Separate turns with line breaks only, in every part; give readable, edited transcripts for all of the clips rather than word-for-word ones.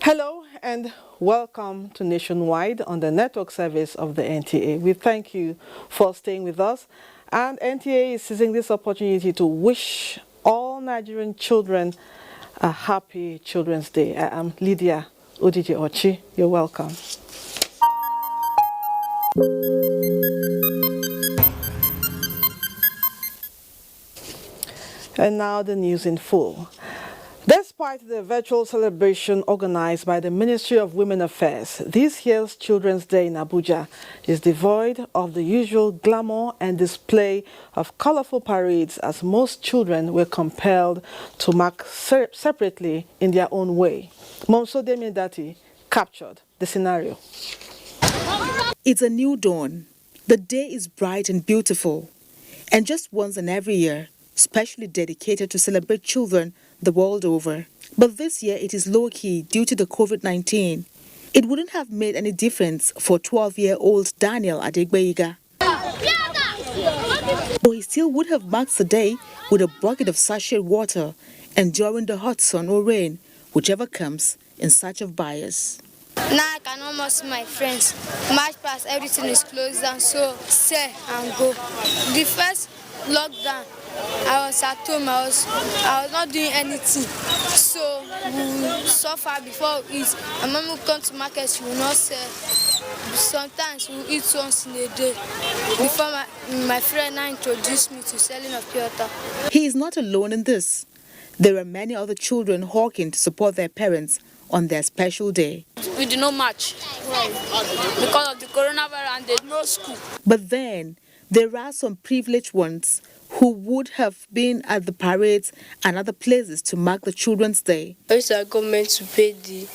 Hello and welcome to Nationwide on the network service of the NTA. We thank you for staying with us, and NTA is seizing this opportunity to wish all Nigerian children a happy Children's Day. I am Lydia Odije Ochi. You're welcome. And now the news in full. Despite the virtual celebration organized by the Ministry of Women Affairs, this year's Children's Day in Abuja is devoid of the usual glamour and display of colorful parades, as most children were compelled to mark separately in their own way. Momso Demiendati captured the scenario.
It's a new dawn. The day is bright and beautiful, and just once in every year, specially dedicated to celebrate children the world over. But this year it is low-key due to the COVID-19. It wouldn't have made any difference for 12-year-old Daniel Adegbeiga. But he still would have marked the day with a bucket of sachet water, enduring the hot sun or rain, whichever comes, in search of buyers.
Now I can almost see my friends. March past, everything is closed down, so sell and go. The first lockdown, I was at home, I was not doing anything. So we suffer before we eat. And when we come to market, she will not sell. Sometimes we eat once in a day. Before my friend now introduced me to selling of pure water.
He is not alone in this. There are many other children hawking to support their parents on their special day.
We do not march because of the coronavirus and there's no school.
But then there are some privileged ones who would have been at the parades and other places to mark the Children's Day.
I wish our government to pay the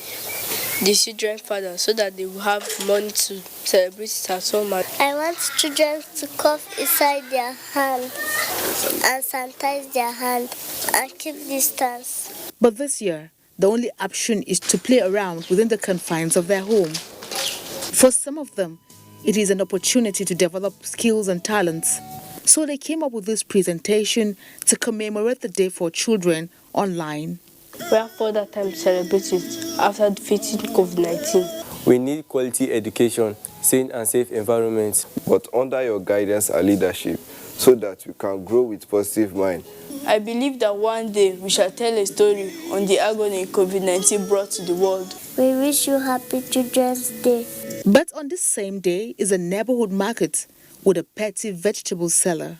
children father so that they will have money to celebrate it at home.
I want children to cough inside their hand and sanitize their hand and keep distance.
But this year, the only option is to play around within the confines of their home. For some of them, it is an opportunity to develop skills and talents. So they came up with this presentation to commemorate the Day for Children online.
We have further time to celebrate it after defeating COVID-19.
We need quality education, sane and safe environments,
but under your guidance and leadership, so that we can grow with positive mind.
I believe that one day we shall tell a story on the agony COVID-19 brought to the world.
We wish you happy Children's Day.
But on this same day is a neighborhood market with a petty vegetable seller.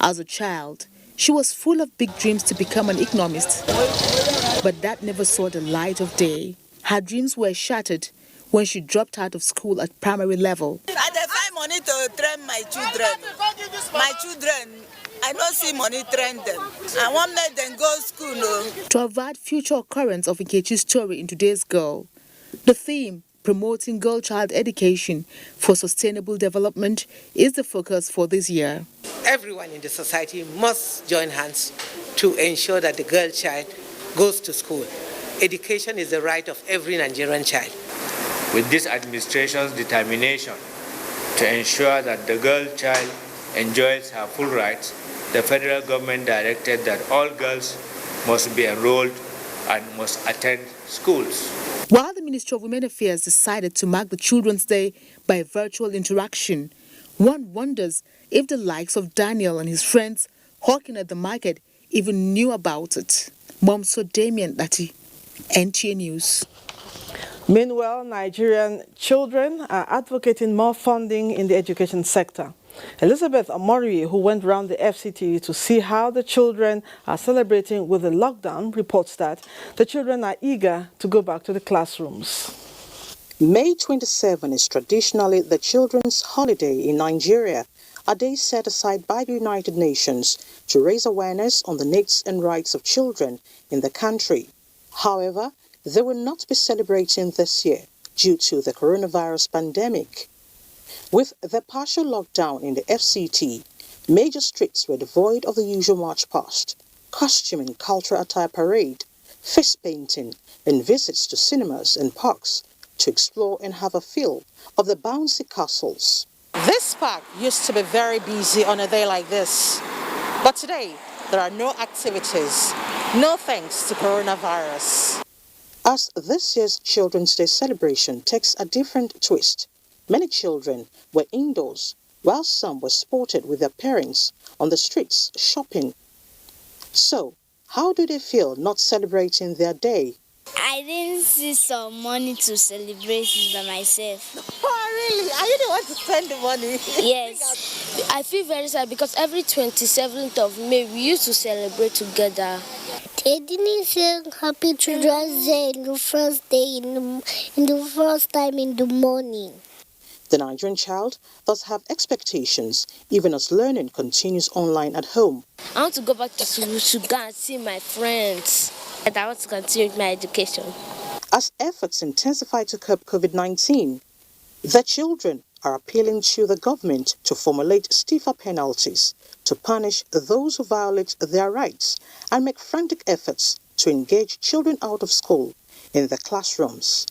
As a child, she was full of big dreams to become an economist, but that never saw the light of day. Her dreams were shattered when she dropped out of school at primary level.
I don't find money to train my children. My children, I don't see money train them. I want let them go to school.
To avoid future occurrence of Nkechi's story in today's Girl, the theme, promoting girl-child education for sustainable development, is the focus for this year.
Everyone in the society must join hands to ensure that the girl child goes to school. Education is the right of every Nigerian child.
With this administration's determination to ensure that the girl child enjoys her full rights, the federal government directed that all girls must be enrolled and must attend schools.
While the Ministry of Women Affairs decided to mark the Children's Day by virtual interaction, one wonders if the likes of Daniel and his friends hawking at the market even knew about it. Momso Demiendati, NTA News.
Meanwhile, Nigerian children are advocating more funding in the education sector. Elizabeth Omori, who went round the FCT to see how the children are celebrating with the lockdown, reports that the children are eager to go back to the classrooms.
May 27 is traditionally the children's holiday in Nigeria, a day set aside by the United Nations to raise awareness on the needs and rights of children in the country. However, they will not be celebrating this year due to the coronavirus pandemic. With the partial lockdown in the FCT, major streets were devoid of the usual march past, costume and cultural attire parade, face painting, and visits to cinemas and parks to explore and have a feel of the bouncy castles. This park used to be very busy on a day like this, but today there are no activities, no thanks to coronavirus. As this year's Children's Day celebration takes a different twist, many children were indoors, while some were spotted with their parents on the streets shopping. So, how do they feel not celebrating their day?
I didn't see some money to celebrate it by myself.
Oh, really? Are you the one to spend the money?
Yes.
I feel very sad because every 27th of May we used to celebrate together.
They didn't say Happy Children's Day in the first day, in the first time in the morning.
The Nigerian child does have expectations, even as learning continues online at home.
I want to go back to school to go and see my friends. And I want to continue with my education.
As efforts intensify to curb COVID-19, the children are appealing to the government to formulate stiffer penalties to punish those who violate their rights and make frantic efforts to engage children out of school in the classrooms.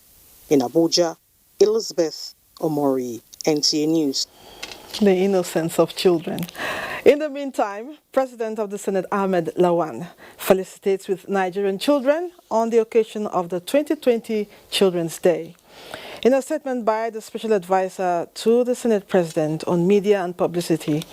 In Abuja, Elizabeth Omori, NTA News.
The innocence of children. In the meantime, President of the Senate Ahmed Lawan felicitates with Nigerian children on the occasion of the 2020 Children's Day. In a statement by the Special Advisor to the Senate President on Media and Publicity,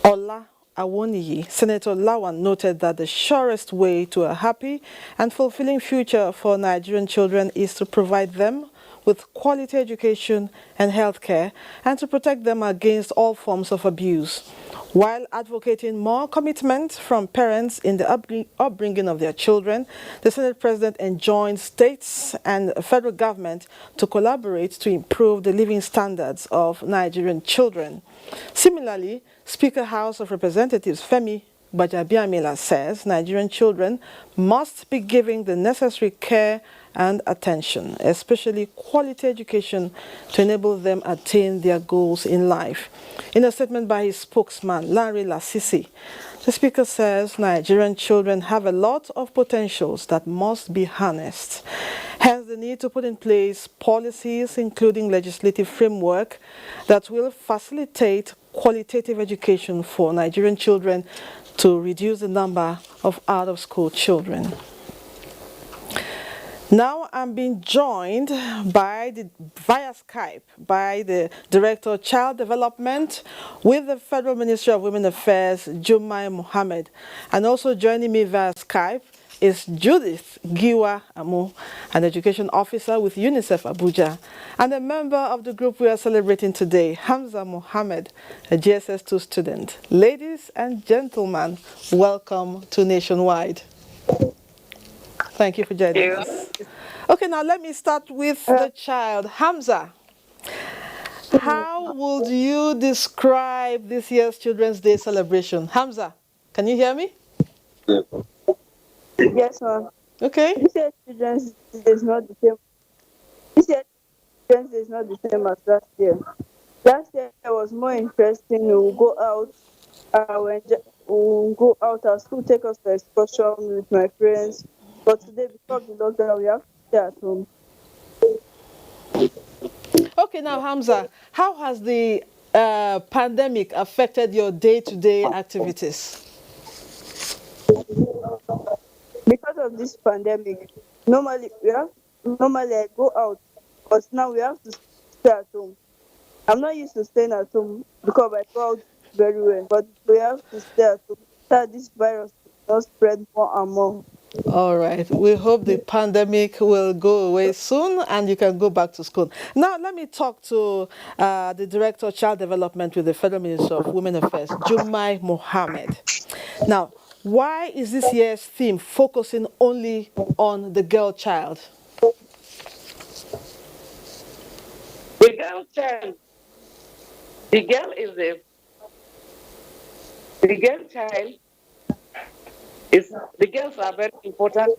Ola Awoniyi, Senator Lawan noted that the surest way to a happy and fulfilling future for Nigerian children is to provide them with quality education and health care and to protect them against all forms of abuse, while advocating more commitment from parents in the upbringing of their children. The Senate President enjoined states and federal government to collaborate to improve the living standards of Nigerian children. Similarly, Speaker House of Representatives Femi Gbajabiamila says Nigerian children must be given the necessary care and attention, especially quality education, to enable them attain their goals in life. In a statement by his spokesman, Larry Lasisi, the Speaker says Nigerian children have a lot of potentials that must be harnessed. Hence, the need to put in place policies, including legislative framework, that will facilitate qualitative education for Nigerian children to reduce the number of out-of-school children. Now I'm being joined via Skype by the Director of Child Development with the Federal Ministry of Women Affairs, Jumai Mohammed. And also joining me via Skype is Judith Giwa Amu, an Education Officer with UNICEF Abuja, and a member of the group we are celebrating today, Hamza Mohammed, a GSS2 student. Ladies and gentlemen, welcome to Nationwide. Thank you for joining us. Okay, now let me start with the child. Hamza, how would you describe this year's Children's Day celebration? Hamza, can you hear me?
Yes, ma'am.
Okay.
This year's Children's Day is not the same. This year's Children's Day is not the same as last year. Last year it was more interesting. We'll go out. We'll go out at school, take us to excursion with my friends. But today, because of the lockdown, we have to stay at home.
Okay, now Hamza, how has the pandemic affected your day-to-day activities?
Because of this pandemic, normally I go out, but now we have to stay at home. I'm not used to staying at home because I go out very well, but we have to stay at home so this virus will not spread more and more.
All right. We hope the pandemic will go away soon and you can go back to school. Now, let me talk to the Director of Child Development with the Federal Ministry of Women Affairs, Jumai Mohammed. Now, why is this year's theme focusing only on the girl child?
The girl child, the girl is the girl child is the girls are very important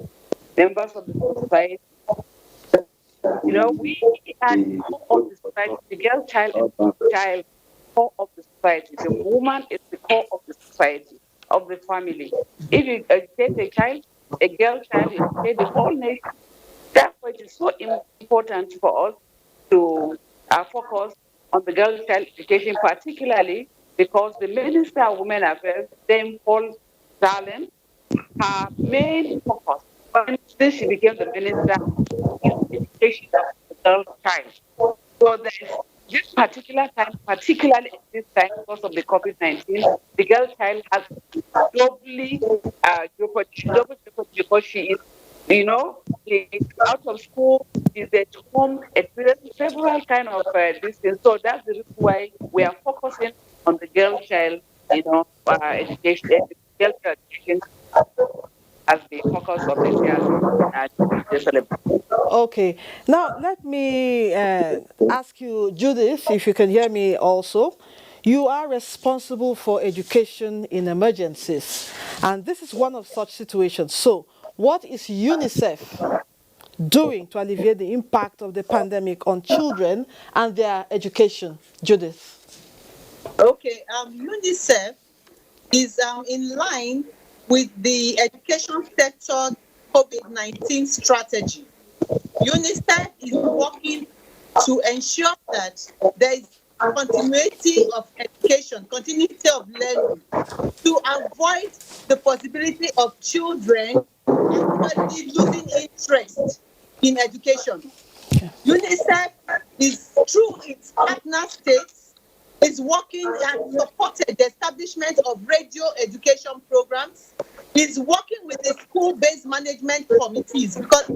members of the society. You know, we are the core of the society. The girl child is the child core of the society. The woman is the core of the society, of the family. If you educate a child, a girl child, you educate the whole nation. Therefore, it is so important for us to focus on the girl child education, particularly because the Minister of Women Affairs, Dame Paul Darling, her main focus since she became the minister is education of the girl child. So there's this particular time, particularly at this time because of the COVID-19, the girl child has doubly double jeopardy because she is, you know, she's out of school, she's at home, experiencing several kind of these things. So that's the reason why we are focusing on the girl child, you know, education, girl child education as the focus of this year's celebration.
Okay. Now, let me ask you, Judith, if you can hear me also. You are responsible for education in emergencies, and this is one of such situations. So, what is UNICEF doing to alleviate the impact of the pandemic on children and their education? Judith.
Okay, UNICEF is in line with the education sector COVID-19 strategy. UNICEF is working to ensure that there is continuity of education, continuity of learning, to avoid the possibility of children actually losing interest in education. UNICEF is, through its partner states, is working and supported the establishment of radio education programs, is working with the school-based management committees, because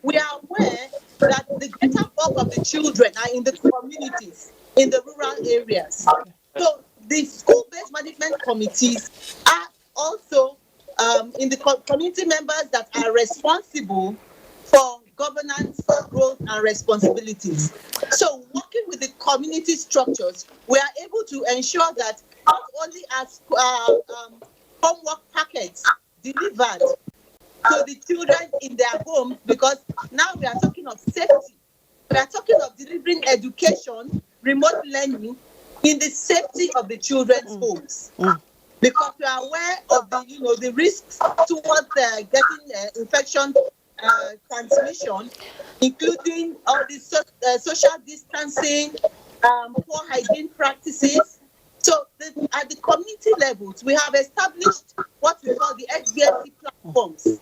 we are aware that the greater bulk of the children are in the communities, in the rural areas. So the school-based management committees are also in the community members that are responsible for governance, growth, and responsibilities. So working with the community structures, we are able to ensure that not only are homework packets delivered to the children in their homes, because now we are talking of safety. We are talking of delivering education, remote learning in the safety of the children's homes. Because we are aware of the risks towards getting infection transmission, including all the social distancing, poor hygiene practices. So at the community levels, we have established what we call the SBMC platforms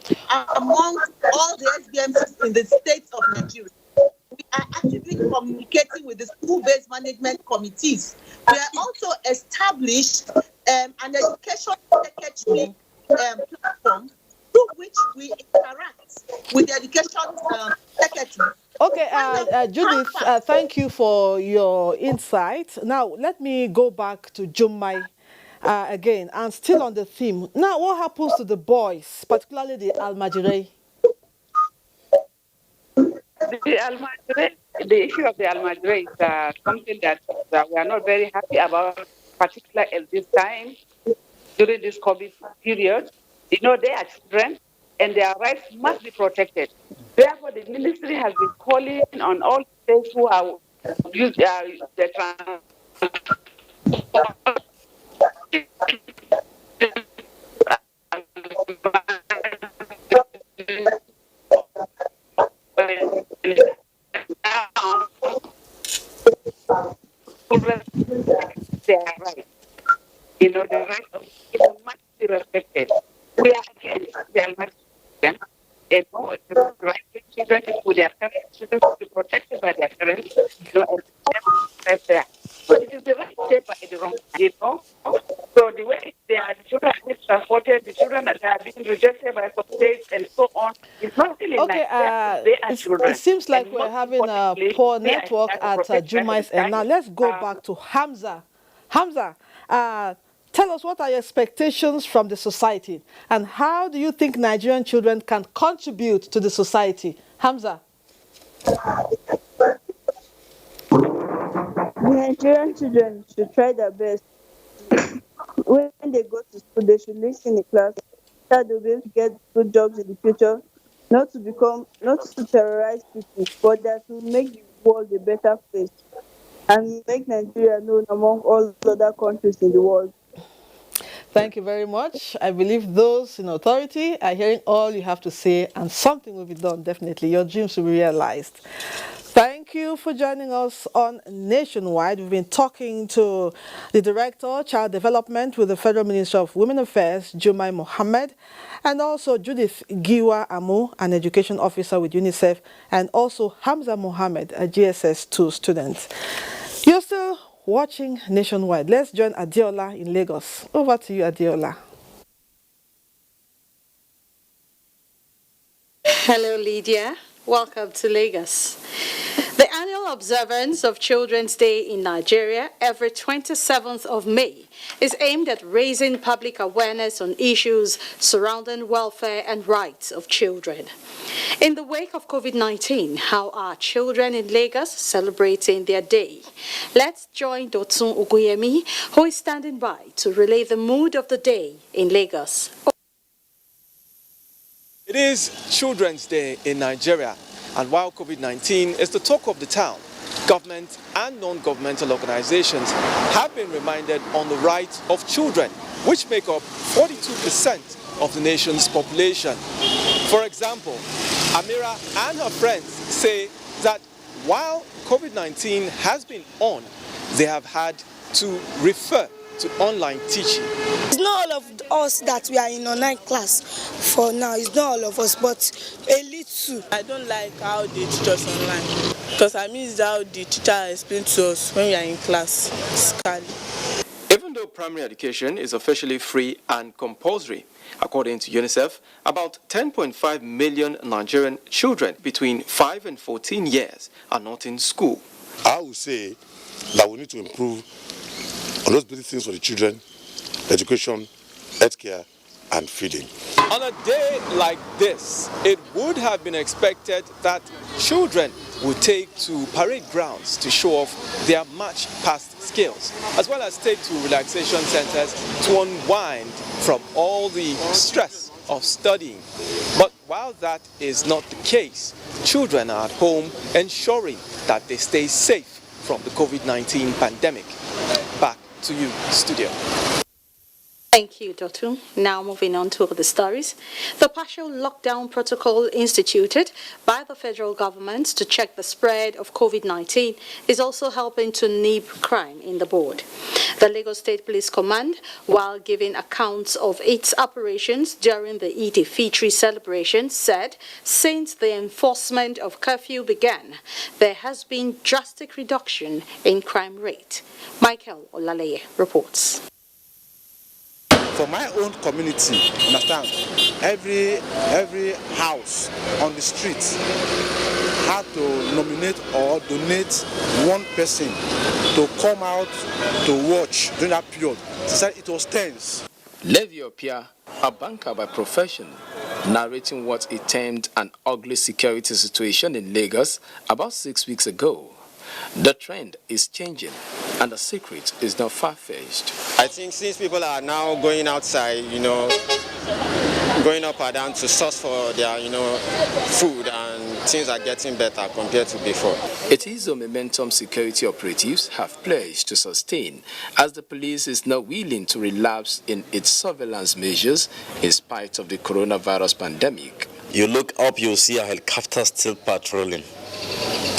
among all the SBMCs in the states of Nigeria. We are actively communicating with the school-based management committees. We are also established an education secretary platform through which we interact with the education secretary.
Okay, Judith, thank you for your insight. Now, let me go back to Jumai again, and still on the theme. Now, what happens to the boys, particularly the Almajire?
The issue of the Almajire is something that we are not very happy about, particularly at this time, during this COVID period. You know, they are children and their rights must be protected. Therefore, the ministry has been calling on all states who are the their rights. You know, the rights of people must be respected. We are against the children. And no, the right of children is with their parents, children to be protected by their parents, you know, and never there. So it is the right step by the wrong, you know. So the way they are, the children are being transported, the children that are being rejected by some states and so
Okay, it seems like we're having a poor network at Jumai's end. Now let's go back to Hamza. Hamza, tell us, what are your expectations from the society, and how do you think Nigerian children can contribute to the society? Hamza.
Nigerian children should try their best. When they go to school, they should listen in class, that they'll be able to get good jobs in the future, not to terrorize people, but that will make the world a better place and make Nigeria known among all other countries in the world.
Thank you very much. I believe those in authority are hearing all you have to say, and something will be done, definitely. Your dreams will be realized. Thank you for joining us on Nationwide. We've been talking to the Director, Child Development with the Federal Ministry of Women Affairs, Jumai Mohammed, and also Judith Giwa Amu, an Education Officer with UNICEF, and also Hamza Mohammed, a GSS2 student. You're still watching Nationwide. Let's join Adiola in Lagos. Over to you, Adiola.
Hello, Lydia. Welcome to Lagos. The annual observance of Children's Day in Nigeria every 27th of May is aimed at raising public awareness on issues surrounding welfare and rights of children. In the wake of COVID-19, how are children in Lagos celebrating their day? Let's join Dotun Oguyemi, who is standing by to relay the mood of the day in Lagos.
It is Children's Day in Nigeria, and while COVID-19 is the talk of the town, government and non-governmental organizations have been reminded on the rights of children, which make up 42% of the nation's population. For example, Amira and her friends say that while COVID-19 has been on, they have had to refer to online teaching.
It's not all of us that we are in online class for now. It's not all of us, but a little.
I don't like how they teach us online, because I miss how the teacher explains to us when we are in class.
Even though primary education is officially free and compulsory, according to UNICEF, about 10.5 million Nigerian children between 5 and 14 years are not in school.
I would say that we need to improve on those basic things for the children: education, healthcare, and feeding.
On a day like this, it would have been expected that children would take to parade grounds to show off their much past skills, as well as take to relaxation centers to unwind from all the stress of studying. But while that is not the case, children are at home ensuring that they stay safe from the COVID-19 pandemic. Back to you, studio.
Thank you, Dotu. Now moving on to the stories. The partial lockdown protocol instituted by the federal government to check the spread of COVID-19 is also helping to nib crime in the board. The Lagos State Police Command, while giving accounts of its operations during the Eid al-Fitr celebration, said since the enforcement of curfew began, there has been drastic reduction in crime rate. Michael Olaleye reports.
For my own community, understand, every house on the street had to nominate or donate one person to come out to watch during that period. She said it was tense.
Levi Opia, a banker by profession, narrating what he termed an ugly security situation in Lagos about 6 weeks ago. The trend is changing, and the secret is not far-fetched.
I think since people are now going outside, going up and down to source for their, food, and things are getting better compared to before.
It is a momentum security operatives have pledged to sustain, as the police is not willing to relapse in its surveillance measures in spite of the coronavirus pandemic.
You look up, you'll see a helicopter still patrolling,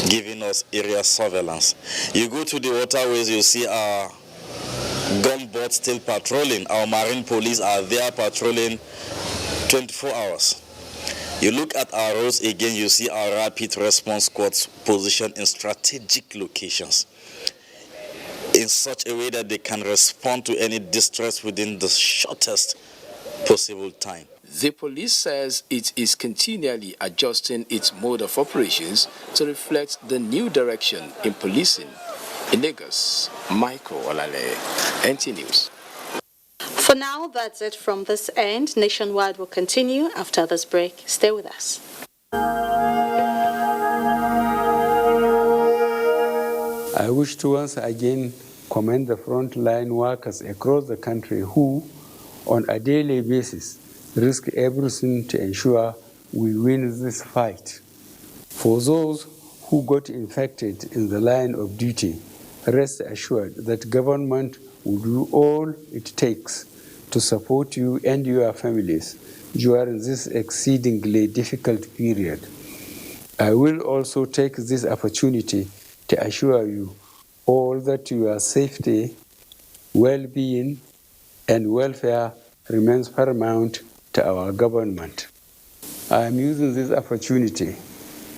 giving us area surveillance. You go to the waterways, you see our gunboats still patrolling. Our marine police are there patrolling 24 hours. You look at our roads again, you see our rapid response squads positioned in strategic locations in such a way that they can respond to any distress within the shortest possible time.
The police says it is continually adjusting its mode of operations to reflect the new direction in policing. In Lagos, Michael Olale, NT News.
For now, that's it from this end. Nationwide will continue after this break. Stay with us.
I wish to once again commend the frontline workers across the country who, on a daily basis, risk everything to ensure we win this fight. For those who got infected in the line of duty, rest assured that government will do all it takes to support you and your families during this exceedingly difficult period. I will also take this opportunity to assure you all that your safety, well-being, and welfare remains paramount to our government. I am using this opportunity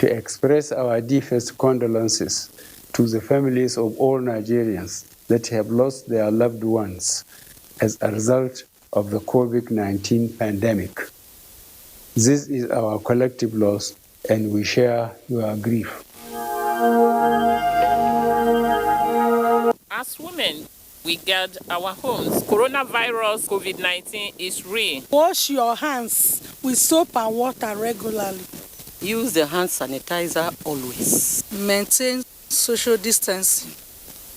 to express our deepest condolences to the families of all Nigerians that have lost their loved ones as a result of the COVID-19 pandemic. This is our collective loss, and we share your grief.
As women, we guard our homes. Coronavirus COVID-19 is real.
Wash your hands with soap and water regularly.
Use the hand sanitizer always.
Maintain social distancing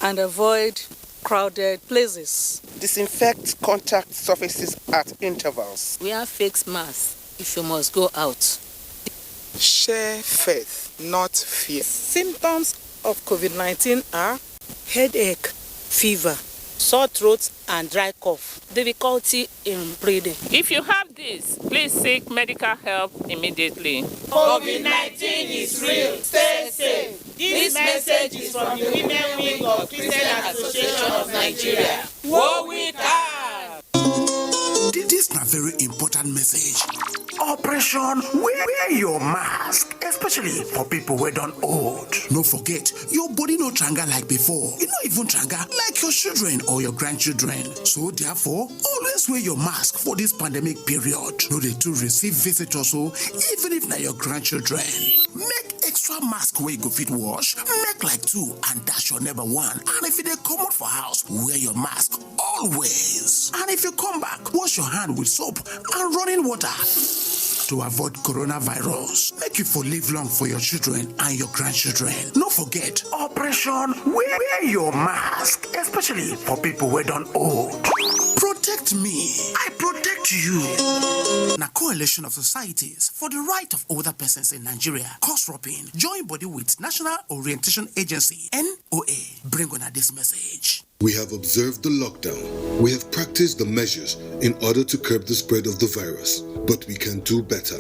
and avoid crowded places.
Disinfect contact surfaces at intervals.
Wear face masks if you must go out.
Share faith, not fear.
Symptoms of COVID-19 are headache, fever, sore throat and dry cough, difficulty in breathing.
If you have this, please seek medical help immediately.
COVID-19 is real. Stay safe. This message is from the Women Wing of Christian Association of Nigeria. Wo we can.
This is a very important message. Operation wear your mask, especially for people who don't old. No forget, your body no tranga like before. You not even tranga like your children or your grandchildren. So therefore, always wear your mask for this pandemic period. No they to receive visitors, so even if na your grandchildren. Make extra mask where you go fit wash, make like 2 and that's your number 1. And if they come out for house, wear your mask always. And if you come back, wash your hand with soap and running water to avoid coronavirus. Make you for live long for your children and your grandchildren. No forget, Operation wear your mask, especially for people who don't old. Protect me, I protect you. Na coalition of societies for the right of older persons in Nigeria, COSROPIN, join body with National Orientation Agency, NOA, bring on this message.
We have observed the lockdown. We have practiced the measures in order to curb the spread of the virus, but we can do better.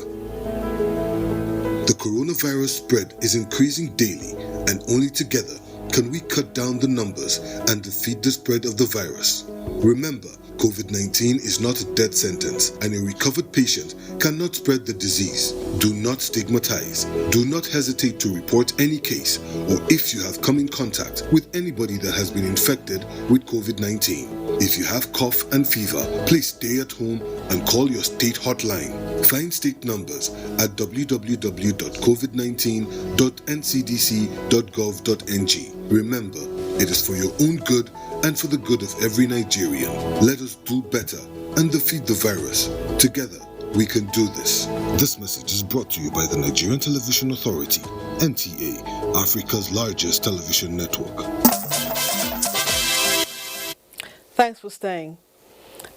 The coronavirus spread is increasing daily, and only together can we cut down the numbers and defeat the spread of the virus. Remember, COVID-19 is not a death sentence, and a recovered patient cannot spread the disease. Do not stigmatize. Do not hesitate to report any case, or if you have come in contact with anybody that has been infected with COVID-19. If you have cough and fever, please stay at home and call your state hotline. Find state numbers at www.covid19.ncdc.gov.ng. Remember, it is for your own good and for the good of every Nigerian. Let us do better and defeat the virus. Together, we can do this. This message is brought to you by the Nigerian Television Authority, NTA, Africa's largest television network.
Thanks for staying.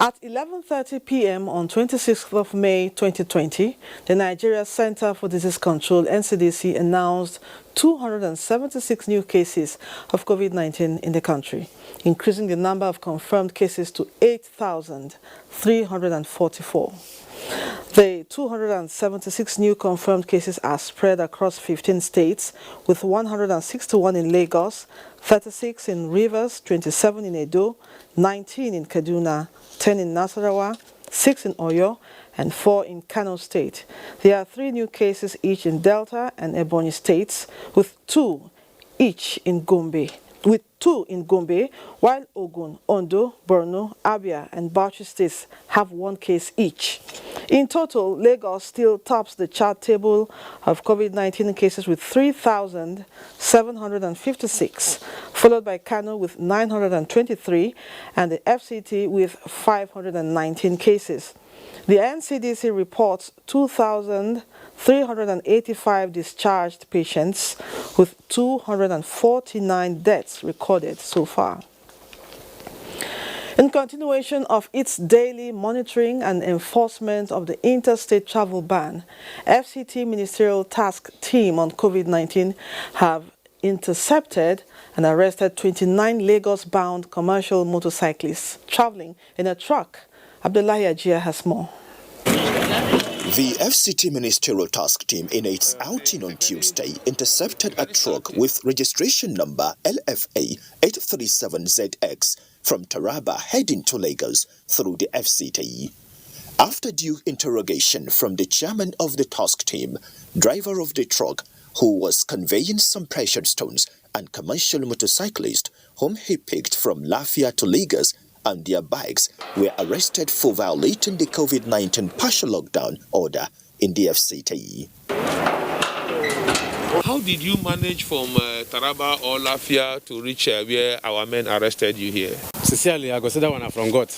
At 11:30 p.m. on 26th of May 2020, the Nigeria Center for Disease Control, NCDC, announced 276 new cases of COVID-19 in the country, increasing the number of confirmed cases to 8,344. The 276 new confirmed cases are spread across 15 states, with 161 in Lagos, 36 in Rivers, 27 in Edo, 19 in Kaduna, 10 in Nasarawa, 6 in Oyo, and 4 in Kano State. There are 3 new cases each in Delta and Ebonyi states, with 2 each in Gombe. While Ogun, Ondo, Borno, Abia, and Bauchi states have 1 case each. In total, Lagos still tops the chart table of COVID-19 cases with 3,756, followed by Kano with 923 and the FCT with 519 cases. The NCDC reports 2,385 discharged patients with 249 deaths recorded so far. In continuation of its daily monitoring and enforcement of the interstate travel ban, FCT Ministerial Task Team on COVID-19 have intercepted and arrested 29 Lagos-bound commercial motorcyclists traveling in a truck. Abdullahi Ajia has more.
The FCT Ministerial Task Team in its outing on Tuesday intercepted a truck with registration number LFA 837ZX from Taraba heading to Lagos through the FCT. After due interrogation from the chairman of the task team, driver of the truck, who was conveying some precious stones, and commercial motorcyclist whom he picked from Lafia to Lagos and their bikes, were arrested for violating the COVID-19 partial lockdown order in the FCT.
How did you manage from Taraba or Lafia to reach where our men arrested you here?
Sincerely, I consider one from God.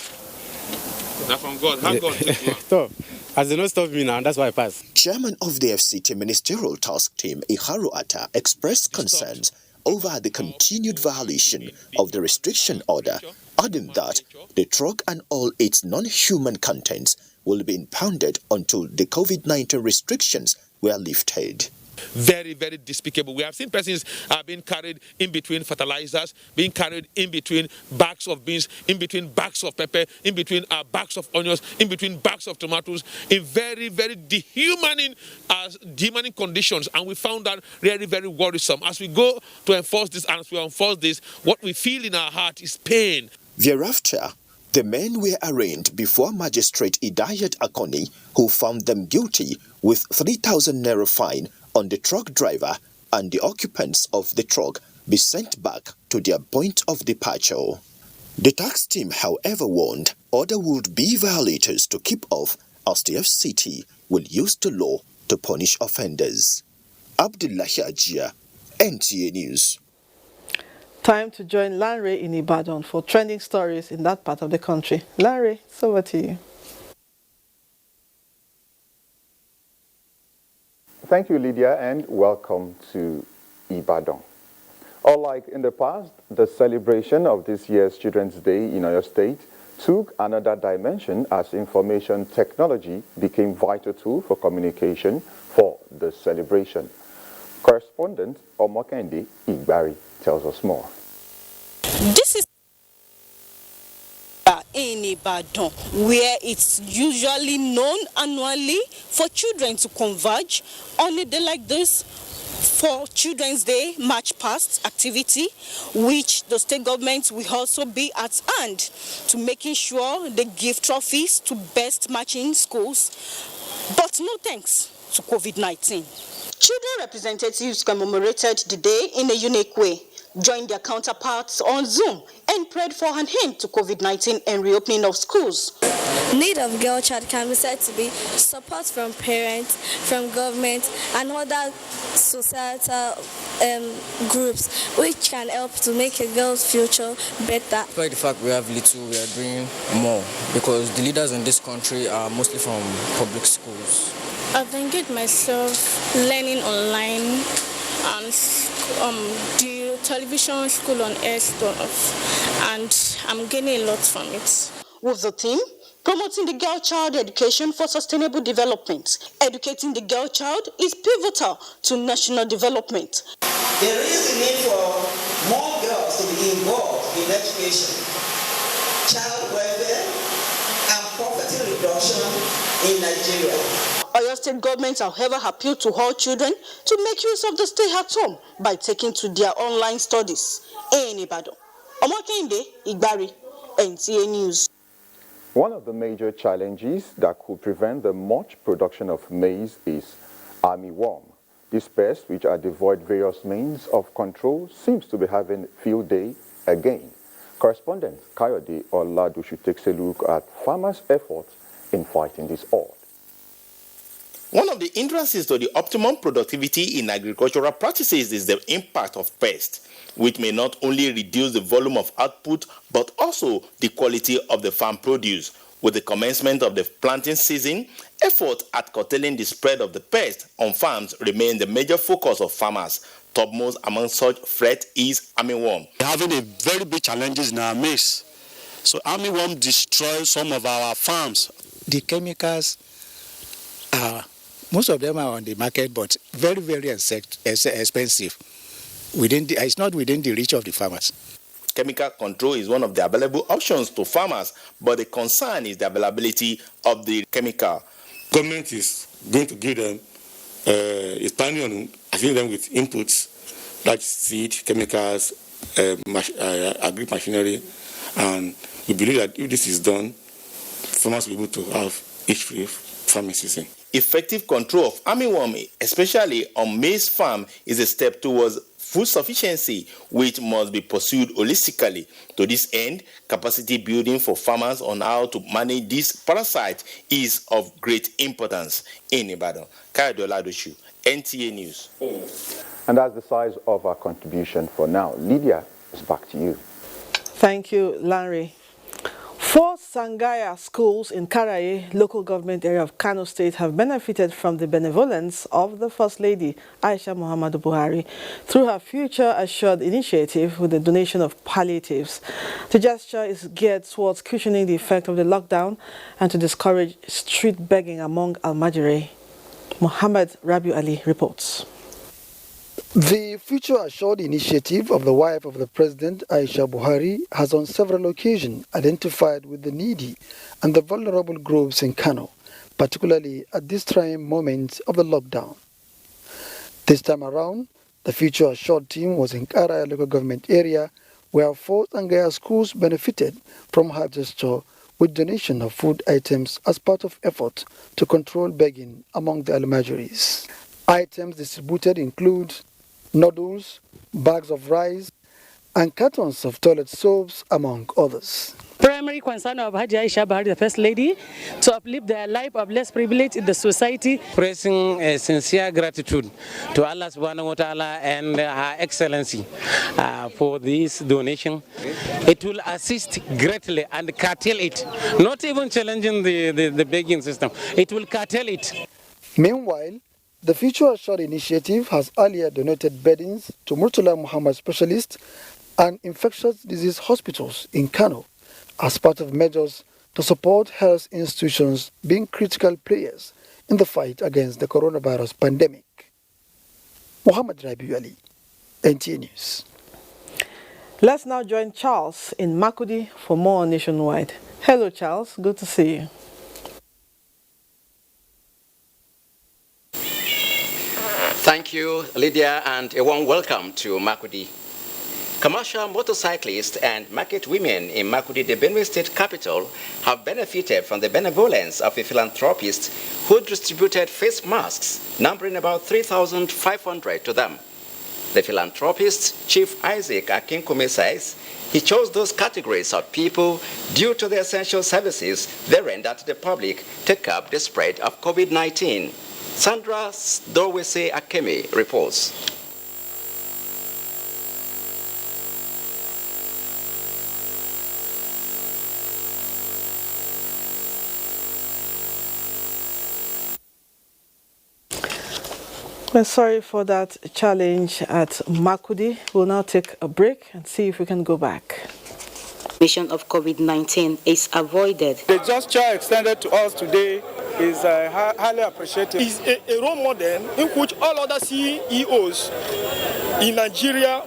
Now from God, how God took you?
Stop. As they don't stop me now, that's why I pass.
Chairman of the FCT Ministerial Task Team, Iharu Atta, expressed concerns over the continued violation of the restriction order, adding that the truck and all its non-human contents will be impounded until the COVID-19 restrictions were lifted.
Very, very despicable. We have seen persons being carried in between fertilizers, being carried in between bags of beans, in between bags of pepper, in between bags of onions, in between bags of tomatoes, in very, very dehumaning conditions. And we found that really very worrisome. As we go to enforce this, and as we enforce this, what we feel in our heart is pain.
Thereafter, the men were arraigned before Magistrate Idayat Akoni, who found them guilty with 3,000 naira fine on the truck driver and the occupants of the truck be sent back to their point of departure. The tax team, however, warned other would-be violators to keep off, as the FCT will use the law to punish offenders. Abdullahi Ajia, NTA News.
Time to join Lanre in Ibadan for trending stories in that part of the country. Lanre, it's over to you.
Thank you, Lydia, and welcome to Ibadan. Unlike in the past, the celebration of this year's Children's Day in Oyo State took another dimension as information technology became a vital tool for communication for the celebration. Correspondent Omokende Igbari tells us more.
This is in Ibadan, where it's usually known annually for children to converge on a day like this for Children's Day March Past activity, which the state government will also be at hand to making sure they give trophies to best matching schools, but no thanks to COVID-19. Children representatives commemorated the day in a unique way, joined their counterparts on Zoom and prayed for an end to COVID-19 and reopening of schools.
Need of girl child can be said to be support from parents, from government and other societal groups which can help to make a girl's future better.
Despite the fact we have little, we are doing more because the leaders in this country are mostly from public schools.
I've engaged myself learning online and the television school on air stuff, and I'm gaining a lot from it.
With the theme, promoting the girl child education for sustainable development. Educating the girl child is pivotal to national development.
There is a need for more girls to be involved in education, child welfare, and poverty reduction in Nigeria.
Oyo State government, however, appealed to all children to make use of the stay at home by taking to their online studies. In Ibadan, Omokende Igbari, NTA News.
One of the major challenges that could prevent the much production of maize is armyworm. This pest, which are devoid various means of control, seems to be having field day again. Correspondent Kayode Oladushu takes a look at farmers' efforts in fighting this odd.
One of the hindrances to the optimum productivity in agricultural practices is the impact of pests, which may not only reduce the volume of output, but also the quality of the farm produce. With the commencement of the planting season, effort at curtailing the spread of the pest on farms remain the major focus of farmers. Topmost among such threat is armyworm.
We're having a very big challenges in our maize. So armyworm destroys some of our farms.
The chemicals most of them are on the market, but very, very expensive. It's not within the reach of the farmers.
Chemical control is one of the available options to farmers, but the concern is the availability of the chemical.
Government is going to give them, is planning on assisting them with inputs like seed, chemicals, agri-machinery, and we believe that if this is done, farmers will be able to have each-free farming season.
Effective control of armyworm, especially on maize farm, is a step towards food sufficiency, which must be pursued holistically. To this end, capacity building for farmers on how to manage this parasite is of great importance. In Ibadan, Kayodola Adoshu, NTA News.
And that's the size of our contribution for now. Lydia, it's back to you.
Thank you, Larry. 4 Sangaya schools in Karaye, local government area of Kano State, have benefited from the benevolence of the First Lady, Aisha Muhammadu Buhari, through her Future Assured initiative with the donation of palliatives. The gesture is geared towards cushioning the effect of the lockdown and to discourage street begging among Almajiri. Muhammad Rabiu Ali reports.
The Future Assured initiative of the wife of the President, Aisha Buhari, has on several occasions identified with the needy and the vulnerable groups in Kano, particularly at this trying moment of the lockdown. This time around, the Future Assured team was in Karaya local government area, where 4 Sangaya schools benefited from her gesture with donation of food items as part of effort to control begging among the Almajiris. Items distributed include noodles, bags of rice, and cartons of toilet soaps, among others.
Primary concern of Haji Aisha Buhari, the First Lady, to uplift the life of less privileged in the society.
Expressing a sincere gratitude to Allah subhanahu wa ta'ala and Her Excellency for this donation. It will assist greatly and curtail it, not even challenging the begging system. It will curtail it.
Meanwhile, the Future Assured initiative has earlier donated beddings to Murtala Muhammad Specialist and infectious disease hospitals in Kano as part of measures to support health institutions being critical players in the fight against the coronavirus pandemic. Muhammad Rabiu Ali, NTA News.
Let's now join Charles in Makudi for more Nationwide. Hello, Charles. Good to see you.
Thank you, Lydia, and a warm welcome to Makudi. Commercial motorcyclists and market women in Makudi, the Benue State capital, have benefited from the benevolence of a philanthropist who distributed face masks, numbering about 3,500 to them. The philanthropist, Chief Isaac Akinkume, says he chose those categories of people due to the essential services they render to the public to curb the spread of COVID-19. Sandra Dowese Akemi reports.
We're sorry for that challenge at Makudi. We'll now take a break and see if we can go back.
Mission of COVID-19 is avoided.
The gesture extended to us today is highly appreciated. It's a role model in which all other CEOs in Nigeria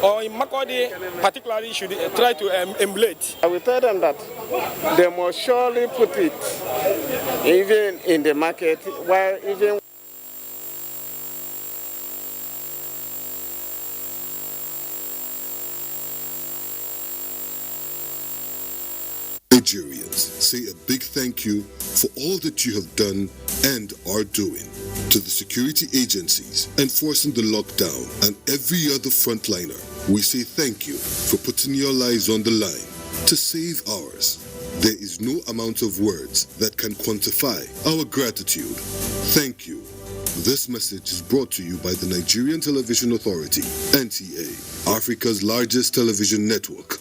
or in Makodi particularly should try to emulate.
I will tell them that they must surely put it even in the market, while even
Nigerians, say a big thank you for all that you have done and are doing. To the security agencies enforcing the lockdown and every other frontliner, we say thank you for putting your lives on the line to save ours. There is no amount of words that can quantify our gratitude. Thank you. This message is brought to you by the Nigerian Television Authority, NTA, Africa's largest television network.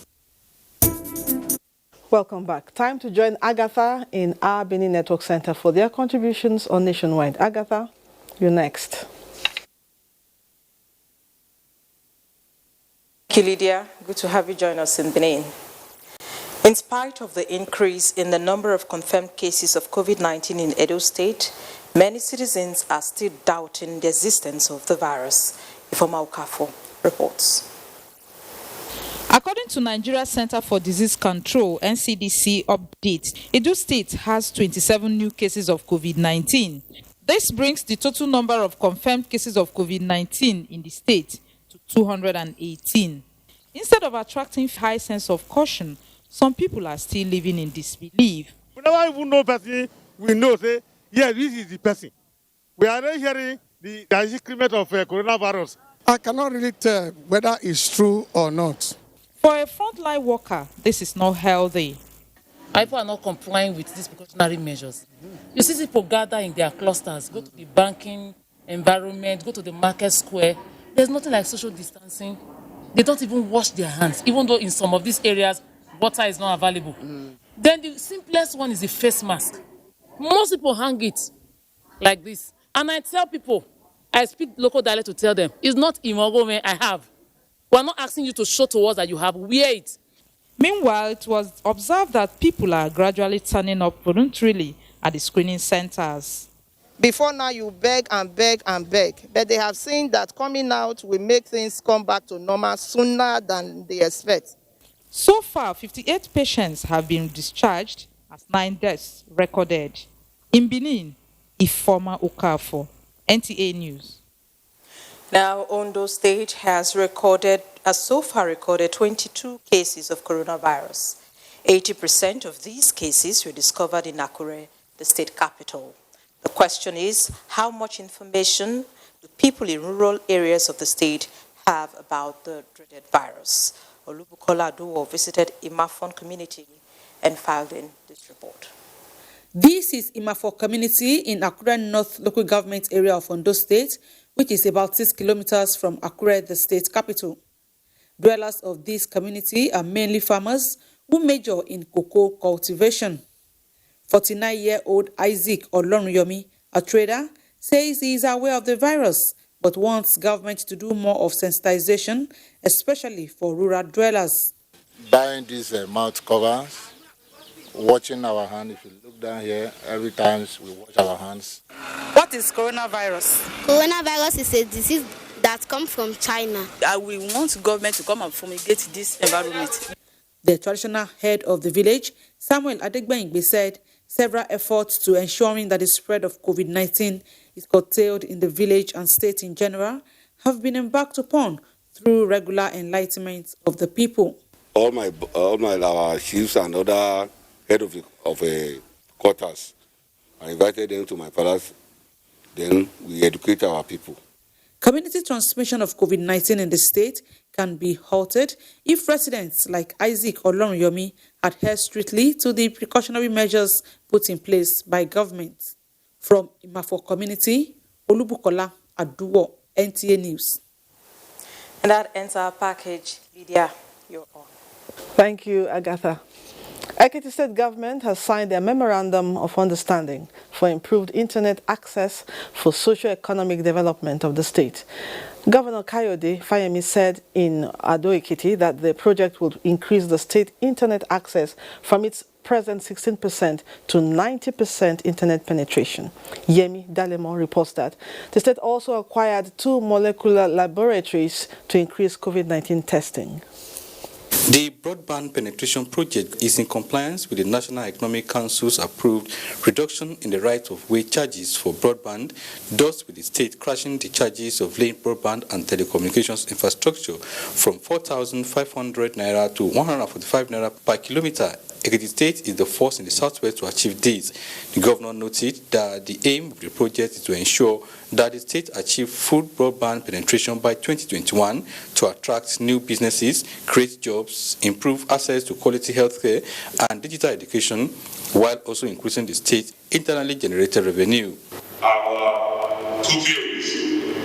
Welcome back. Time to join Agatha in our Benin Network Center for their contributions on Nationwide. Agatha, you're next.
Thank you, Lydia. Good to have you join us in Benin. In spite of the increase in the number of confirmed cases of COVID-19 in Edo State, many citizens are still doubting the existence of the virus. Ifoma Okafo reports.
According to Nigeria Center for Disease Control, NCDC update, Edo State has 27 new cases of COVID-19. This brings the total number of confirmed cases of COVID-19 in the state to 218. Instead of attracting high sense of caution, some people are still living in disbelief.
We never even know person, we know, say, yeah, this is the person. We are not hearing the increment of coronavirus.
I cannot really tell whether it's true or not.
For a frontline worker, this is not healthy.
People are not complying with these precautionary measures. You see people gather in their clusters, go to the banking environment, go to the market square. There's nothing like social distancing. They don't even wash their hands, even though in some of these areas, water is not available. Then the simplest one is the face mask. Most people hang it like this. And I tell people, I speak local dialect to tell them, it's not Imogome I have. We're not asking you to show to us that you have, wear it.
Meanwhile, it was observed that people are gradually turning up voluntarily at the screening centers.
Before now, you beg and beg and beg, but they have seen that coming out will make things come back to normal sooner than they expect.
So far, 58 patients have been discharged as 9 deaths recorded. In Benin, Ifoma Okafo, NTA News.
Now, Ondo State has so far recorded 22 cases of coronavirus. 80% of these cases were discovered in Akure, the state capital. The question is, how much information do people in rural areas of the state have about the dreaded virus? Olubukola Aduwo visited Imafon community and filed in this report.
This is Imafon community in Akure North local government area of Ondo State, which is about 6 kilometers from Akure, the state capital. Dwellers of this community are mainly farmers who major in cocoa cultivation. 49-year-old Isaac Olorunyomi, a trader, says he is aware of the virus, but wants government to do more of sensitization, especially for rural dwellers.
Buying these mouth covers, watching our hand. If you look down here, every time we wash our hands.
What is coronavirus?
Coronavirus is a disease that comes from China.
We want government to come and fumigate this environment. The traditional head of the village, Samuel Adegbengbe, said several efforts to ensuring that the spread of COVID-19 is curtailed in the village and state in general have been embarked upon through regular enlightenment of the people.
All our chiefs and other head of quarters, I invited them to my palace. Then we educate our people.
Community transmission of COVID-19 in the state can be halted if residents like Isaac Olorunyomi adhere strictly to the precautionary measures put in place by government. From Imafo community, Olubukola Aduwo, NTA News.
And that ends our package. Lydia, you're on.
Thank you, Agatha. Ekiti State Government has signed a Memorandum of Understanding for improved internet access for socio-economic development of the state. Governor Kayode Fayemi said in Ado-Ekiti that the project will increase the state internet access from its present 16% to 90% internet penetration. Yemi Dalemo reports that the state also acquired 2 molecular laboratories to increase COVID-19 testing.
The broadband penetration project is in compliance with the National Economic Council's approved reduction in the right-of-way charges for broadband, thus with the state crashing the charges of laying broadband and telecommunications infrastructure from 4,500 naira to 145 naira per kilometer. Ekiti State is the first in the southwest to achieve this. The governor noted that the aim of the project is to ensure that the state achieve full broadband penetration by 2021 to attract new businesses, create jobs, improve access to quality healthcare and digital education, while also increasing the state's internally generated revenue.
Our pupils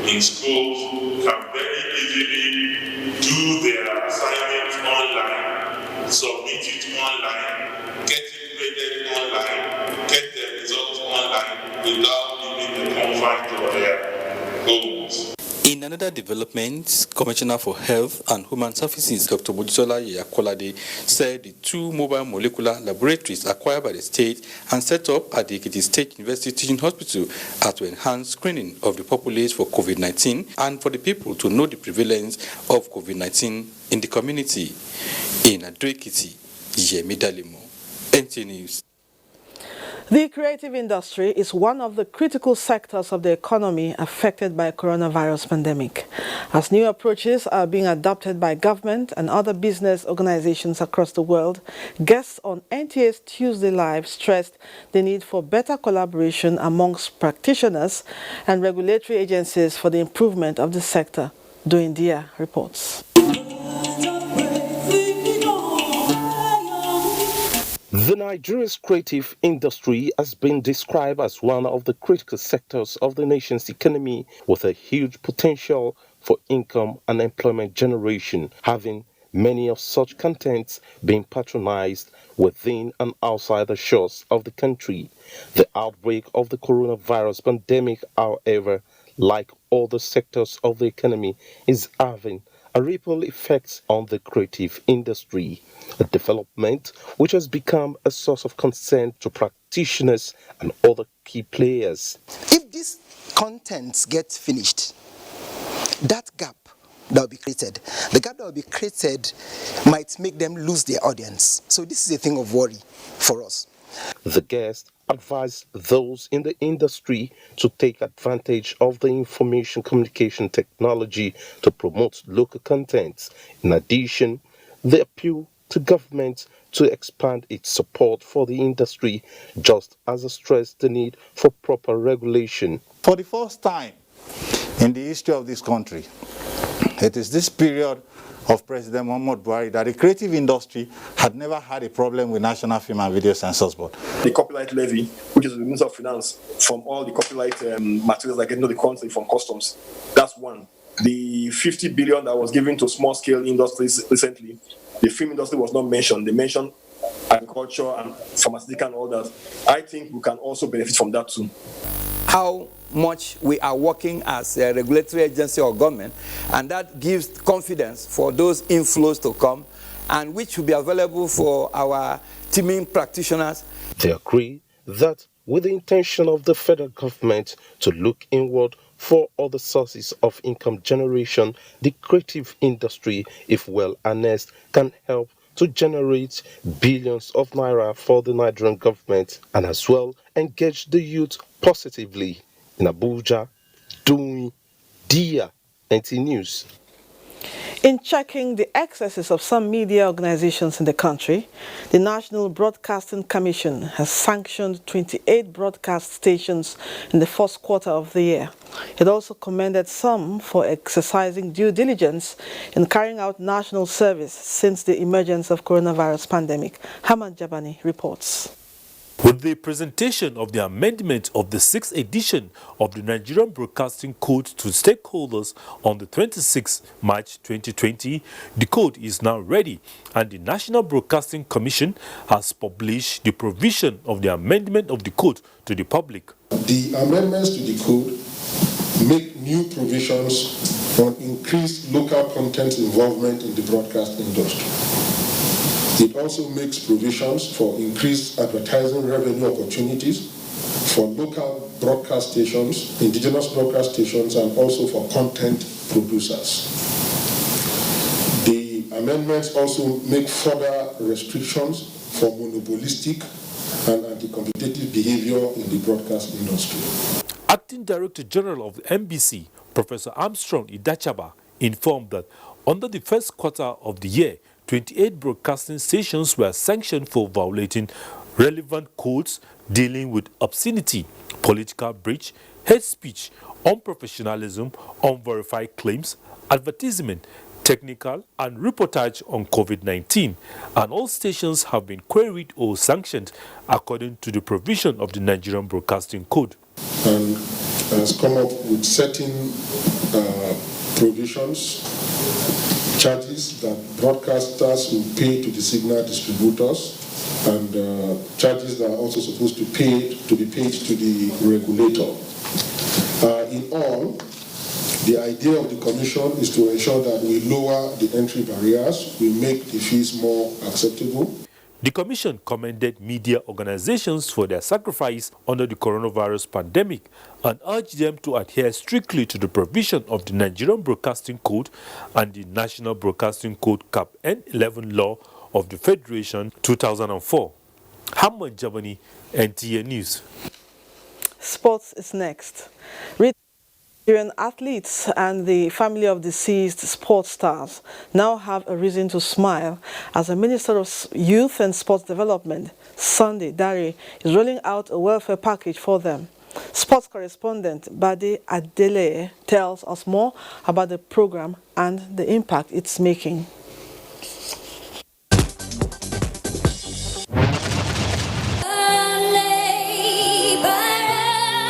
in schools can very easily do their assignments online, submit it online, get it graded online, get their results online without leaving the confines of their homes.
In another development, Commissioner for Health and Human Services, Dr. Mojisola Yakolade, said the 2 mobile molecular laboratories acquired by the state and set up at the Ekiti State University Teaching Hospital are to enhance screening of the populace for COVID-19 and for the people to know the prevalence of COVID-19 in the community. In Ado-Ekiti, Yemi Dalimo, NT News.
The creative industry is one of the critical sectors of the economy affected by coronavirus pandemic. As new approaches are being adopted by government and other business organizations across the world, guests on NTA's Tuesday Live stressed the need for better collaboration amongst practitioners and regulatory agencies for the improvement of the sector. Doindia reports.
The Nigeria's creative industry has been described as one of the critical sectors of the nation's economy with a huge potential for income and employment generation, having many of such contents being patronized within and outside the shores of the country. The outbreak of the coronavirus pandemic, however, like other sectors of the economy, is having a ripple effect on the creative industry, a development which has become a source of concern to practitioners and other key players.
If these contents get finished, that gap that will be created, the gap that will be created might make them lose their audience. So this is a thing of worry for us.
The guest advised those in the industry to take advantage of the information communication technology to promote local contents. In addition, they appeal to government to expand its support for the industry, just as they stressed the need for proper regulation.
For the first time in the history of this country, it is this period of President Muhammad Buhari that the creative industry had never had a problem with National Film and Video Censors Board.
The copyright levy, which is the Minister of Finance, from all the copyright materials that get into the country from customs, that's one. The 50 billion that was given to small-scale industries recently, the film industry was not mentioned. They mentioned agriculture and pharmaceutical and all that. I think we can also benefit from that too.
How much we are working as a regulatory agency or government, and that gives confidence for those inflows to come, and which will be available for our teaming practitioners.
They agree that with the intention of the federal government to look inward for other sources of income generation, the creative industry, if well harnessed, can help to generate billions of naira for the Nigerian government and as well engage the youth positively. In Abuja, Doindia, NT News.
In checking the excesses of some media organizations in the country, the National Broadcasting Commission has sanctioned 28 broadcast stations in the first quarter of the year. It also commended some for exercising due diligence in carrying out national service since the emergence of coronavirus pandemic. Hamad Jabani reports.
With the presentation of the amendment of the 6th edition of the Nigerian Broadcasting Code to stakeholders on the 26th March 2020, the code is now ready and the National Broadcasting Commission has published the provision of the amendment of the code to the public.
The amendments to the code make new provisions on increased local content involvement in the broadcast industry. It also makes provisions for increased advertising revenue opportunities for local broadcast stations, indigenous broadcast stations, and also for content producers. The amendments also make further restrictions for monopolistic and anti-competitive behavior in the broadcast industry.
Acting Director General of the NBC, Professor Armstrong Idachaba, informed that under the first quarter of the year, 28 broadcasting stations were sanctioned for violating relevant codes dealing with obscenity, political breach, hate speech, unprofessionalism, unverified claims, advertisement, technical and reportage on COVID-19, and all stations have been queried or sanctioned according to the provision of the Nigerian Broadcasting Code.
And has come up with certain provisions, charges that broadcasters will pay to the signal distributors, and charges that are also supposed to be paid to the regulator. In all, the idea of the Commission is to ensure that we lower the entry barriers, we make the fees more acceptable.
The Commission commended media organizations for their sacrifice under the coronavirus pandemic and urged them to adhere strictly to the provision of the Nigerian Broadcasting Code and the National Broadcasting Code Cap N11 law of the Federation 2004. Hamman Germany, NTA News.
Sports is next. Nigerian athletes and the family of deceased sports stars now have a reason to smile as the Minister of Youth and Sports Development, Sunday Dare, is rolling out a welfare package for them. Sports correspondent Bade Adele tells us more about the program and the impact it's making.